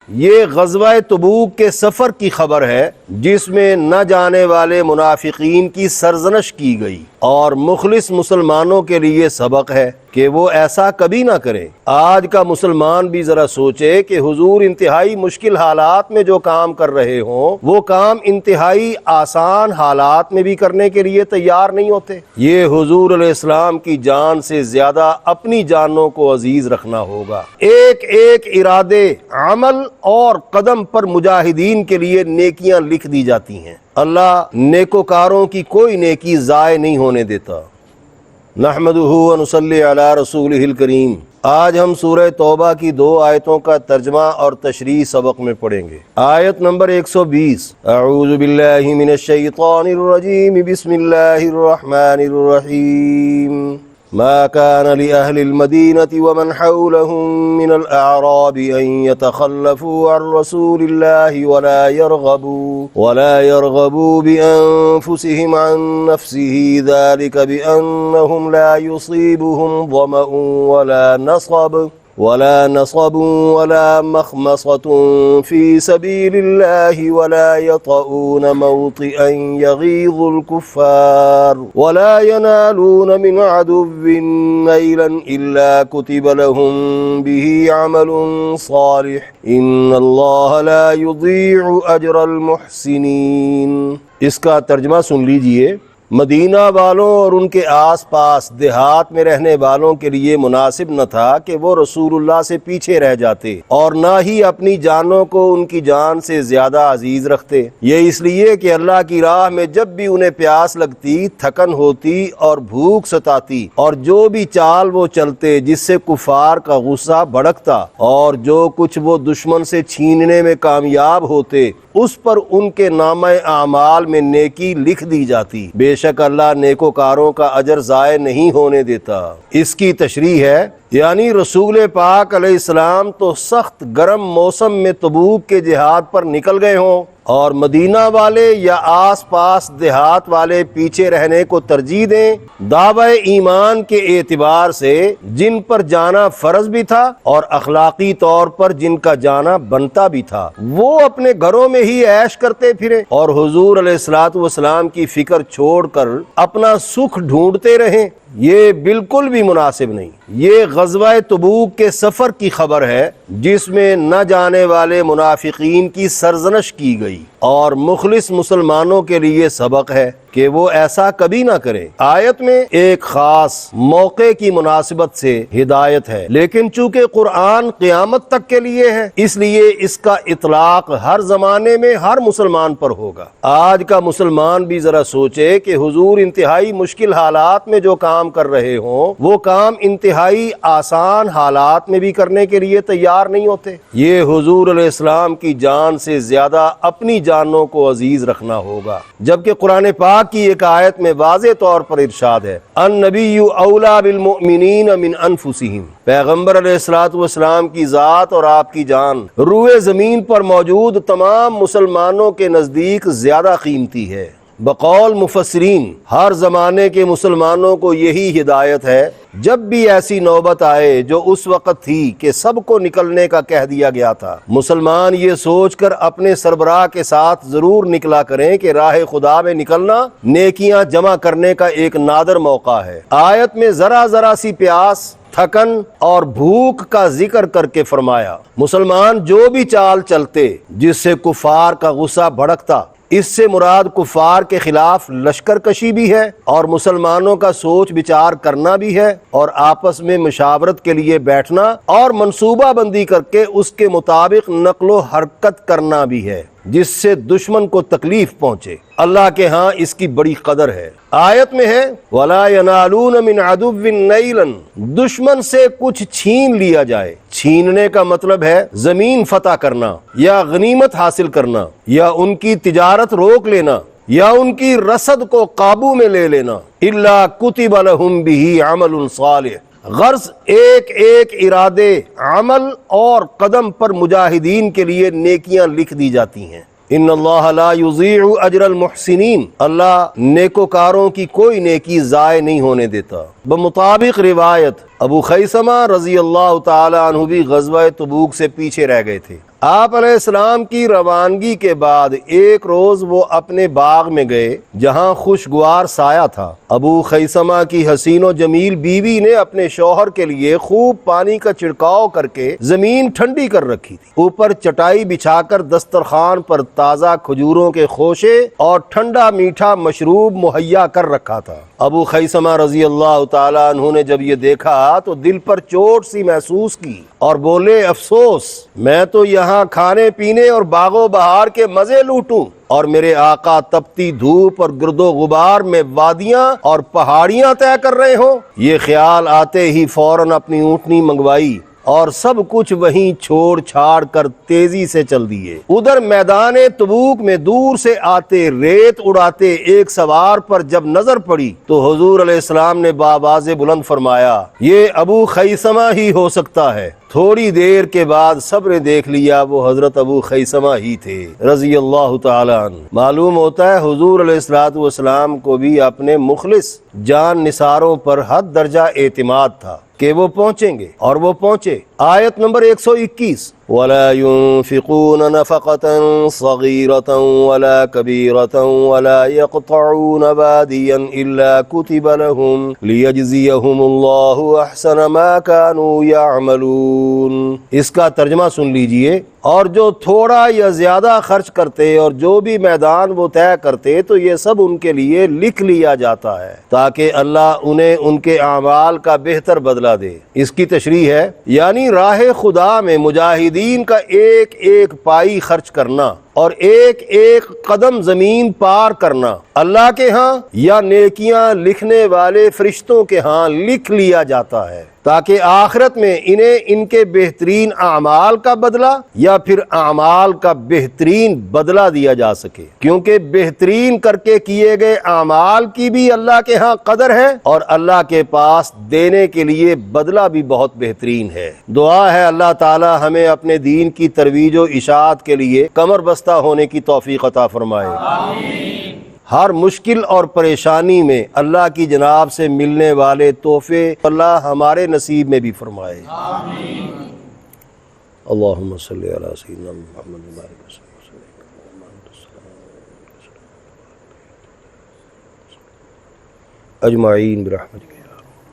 یہ غزوہ تبوک کے سفر کی خبر ہے جس میں نہ جانے والے منافقین کی سرزنش کی گئی اور مخلص مسلمانوں کے لیے سبق ہے کہ وہ ایسا کبھی نہ کریں۔ آج کا مسلمان بھی ذرا سوچے کہ حضور انتہائی مشکل حالات میں جو کام کر رہے ہوں وہ کام انتہائی آسان حالات میں بھی کرنے کے لیے تیار نہیں ہوتے۔ یہ حضور علیہ السلام کی جان سے زیادہ اپنی جانوں کو عزیز رکھنا ہوگا۔ ایک ایک ارادے، عمل اور قدم پر مجاہدین کے لیے نیکیاں لکھ دی جاتی ہیں۔ اللہ نیکوکاروں کی کوئی نیکی ضائع نہیں ہونے دیتا۔ نحمدہ و نصلی علی رسولہ الکریم۔ آج ہم سورہ توبہ کی 2 آیتوں کا ترجمہ اور تشریح سبق میں پڑھیں گے۔ آیت نمبر 120، اعوذ باللہ من الشیطان الرجیم، بسم اللہ الرحمن الرحیم۔ ما كان لأهل المدينة ومن حولهم من الأعراب أن يتخلفوا عن رسول الله ولا يرغبوا بأنفسهم عن نفسه، ذلك بأنهم لا يصيبهم ظمأ ولا نصب ولا مخمصة في سبيل الله ولا يطؤون موطئا يغيظ الكفار ولا ينالون من عدو نيلا إلا كتب لهم به عمل صالح إن الله لا يضيع أجر المحسنين۔ اس کا ترجمہ سن لیجئے۔ مدینہ والوں اور ان کے آس پاس دیہات میں رہنے والوں کے لیے مناسب نہ تھا کہ وہ رسول اللہ سے پیچھے رہ جاتے اور نہ ہی اپنی جانوں کو ان کی جان سے زیادہ عزیز رکھتے۔ یہ اس لیے کہ اللہ کی راہ میں جب بھی انہیں پیاس لگتی، تھکن ہوتی اور بھوک ستاتی اور جو بھی چال وہ چلتے جس سے کفار کا غصہ بھڑکتا اور جو کچھ وہ دشمن سے چھیننے میں کامیاب ہوتے اس پر ان کے نامہ اعمال میں نیکی لکھ دی جاتی۔ بے شک اللہ نیکوکاروں کا اجر ضائع نہیں ہونے دیتا۔ اس کی تشریح ہے، یعنی رسول پاک علیہ السلام تو سخت گرم موسم میں تبوک کے جہاد پر نکل گئے ہوں اور مدینہ والے یا آس پاس دیہات والے پیچھے رہنے کو ترجیح دیں، دعوی ایمان کے اعتبار سے جن پر جانا فرض بھی تھا اور اخلاقی طور پر جن کا جانا بنتا بھی تھا، وہ اپنے گھروں میں ہی عیش کرتے پھریں اور حضور علیہ الصلوۃ والسلام کی فکر چھوڑ کر اپنا سکھ ڈھونڈتے رہیں۔ یہ بالکل بھی مناسب نہیں۔ یہ غزوہ تبوک کے سفر کی خبر ہے جس میں نہ جانے والے منافقین کی سرزنش کی گئی اور مخلص مسلمانوں کے لیے سبق ہے کہ وہ ایسا کبھی نہ کریں۔ آیت میں ایک خاص موقع کی مناسبت سے ہدایت ہے، لیکن چونکہ قرآن قیامت تک کے لیے ہے اس لیے اس کا اطلاق ہر زمانے میں ہر مسلمان پر ہوگا۔ آج کا مسلمان بھی ذرا سوچے کہ حضور انتہائی مشکل حالات میں جو کام کر رہے ہوں وہ کام انتہائی آسان حالات میں بھی کرنے کے لیے تیار نہیں ہوتے۔ یہ حضور علیہ السلام کی جان سے زیادہ اپنی جانوں کو عزیز رکھنا ہوگا، جبکہ قرآن پاک کی ایک آیت میں واضح طور پر ارشاد ہے، النبی اولیٰ بالمؤمنین من انفسہم۔ پیغمبر علیہ الصلوۃ والسلام کی ذات اور آپ کی جان روئے زمین پر موجود تمام مسلمانوں کے نزدیک زیادہ قیمتی ہے۔ بقول مفسرین ہر زمانے کے مسلمانوں کو یہی ہدایت ہے، جب بھی ایسی نوبت آئے جو اس وقت تھی کہ سب کو نکلنے کا کہہ دیا گیا تھا، مسلمان یہ سوچ کر اپنے سربراہ کے ساتھ ضرور نکلا کریں کہ راہ خدا میں نکلنا نیکیاں جمع کرنے کا ایک نادر موقع ہے۔ آیت میں ذرا سی پیاس، تھکن اور بھوک کا ذکر کر کے فرمایا، مسلمان جو بھی چال چلتے جس سے کفار کا غصہ بھڑکتا، اس سے مراد کفار کے خلاف لشکر کشی بھی ہے اور مسلمانوں کا سوچ بچار کرنا بھی ہے اور آپس میں مشاورت کے لیے بیٹھنا اور منصوبہ بندی کر کے اس کے مطابق نقل و حرکت کرنا بھی ہے جس سے دشمن کو تکلیف پہنچے۔ اللہ کے ہاں اس کی بڑی قدر ہے۔ آیت میں ہے وَلَا يَنَالُونَ مِنْ عَدُوٍّ نَيْلًا، دشمن سے کچھ چھین لیا جائے۔ چھیننے کا مطلب ہے زمین فتح کرنا یا غنیمت حاصل کرنا یا ان کی تجارت روک لینا یا ان کی رسد کو قابو میں لے لینا۔ إِلَّا كُتِبَ لَهُمْ بِهِ عَمَلٌ صَالِحٌ، غرض ایک ایک ارادے، عمل اور قدم پر مجاہدین کے لیے نیکیاں لکھ دی جاتی ہیں۔ ان اللہ لا یضیع اجر المحسنین، اللہ نیکوکاروں کی کوئی نیکی ضائع نہیں ہونے دیتا۔ بمطابق روایت ابو خیثمہ رضی اللہ تعالی عنہ بھی غزوہ تبوک سے پیچھے رہ گئے تھے۔ آپ علیہ السلام کی روانگی کے بعد ایک روز وہ اپنے باغ میں گئے جہاں خوشگوار سایہ تھا۔ ابو خیثمہ کی حسین و جمیل بیوی نے اپنے شوہر کے لیے خوب پانی کا چھڑکاؤ کر کے زمین ٹھنڈی کر رکھی تھی۔ اوپر چٹائی بچھا کر دسترخوان پر تازہ کھجوروں کے خوشے اور ٹھنڈا میٹھا مشروب مہیا کر رکھا تھا۔ ابو خیثمہ رضی اللہ تعالیٰ عنہ نے جب یہ دیکھا تو دل پر چوٹ سی محسوس کی اور بولے، افسوس، میں تو یہاں کھانے پینے اور باغ و بہار کے مزے لوٹوں اور میرے آقا تپتی دھوپ اور گرد و غبار میں وادیاں اور پہاڑیاں طے کر رہے ہوں۔ یہ خیال آتے ہی فوراً اپنی اونٹنی منگوائی اور سب کچھ وہیں چھوڑ چھاڑ کر تیزی سے چل دیے۔ ادھر میدان تبوک میں دور سے آتے ریت اڑاتے ایک سوار پر جب نظر پڑی تو حضور علیہ السلام نے بآواز بلند فرمایا، یہ ابو خیثمہ ہی ہو سکتا ہے۔ تھوڑی دیر کے بعد سب نے دیکھ لیا وہ حضرت ابو خیثمہ ہی تھے رضی اللہ تعالیٰ عنہ۔ معلوم ہوتا ہے حضور علیہ السلام کو بھی اپنے مخلص جان نثاروں پر حد درجہ اعتماد تھا کہ وہ پہنچیں گے، اور وہ پہنچے۔ آیت نمبر 121، وَلَا يُنفِقُونَ نَفَقَةً صَغِيرَةً وَلَا كَبِيرَةً وَلَا يَقْطَعُونَ وَادِيًا إِلَّا كُتِبَ لَهُمْ لِيَجْزِيَهُمُ اللَّهُ أَحْسَنَ مَا كَانُوا يَعْمَلُونَ۔ اس کا ترجمہ سن لیجئے، اور جو تھوڑا یا زیادہ خرچ کرتے اور جو بھی میدان وہ طے کرتے تو یہ سب ان کے لیے لکھ لیا جاتا ہے تاکہ اللہ انہیں ان کے اعمال کا بہتر بدلہ دے۔ اس کی تشریح ہے، یعنی راہ خدا میں مجاہدین کا ایک ایک پائی خرچ کرنا اور ایک ایک قدم زمین پار کرنا اللہ کے ہاں یا نیکیاں لکھنے والے فرشتوں کے ہاں لکھ لیا جاتا ہے تاکہ آخرت میں انہیں ان کے بہترین اعمال کا بدلہ یا پھر اعمال کا بہترین بدلہ دیا جا سکے، کیونکہ بہترین کر کے کیے گئے اعمال کی بھی اللہ کے ہاں قدر ہے اور اللہ کے پاس دینے کے لیے بدلہ بھی بہت بہترین ہے۔ دعا ہے اللہ تعالی ہمیں اپنے دین کی ترویج و اشاعت کے لیے کمر بستہ ہونے کی توفیق عطا فرمائے۔ آمین۔ ہر مشکل اور پریشانی میں اللہ کی جناب سے ملنے والے تحفے اللہ ہمارے نصیب میں بھی فرمائے۔ آمین۔ اللہم صلی علی سیدنا محمد اجمعین برحمتک۔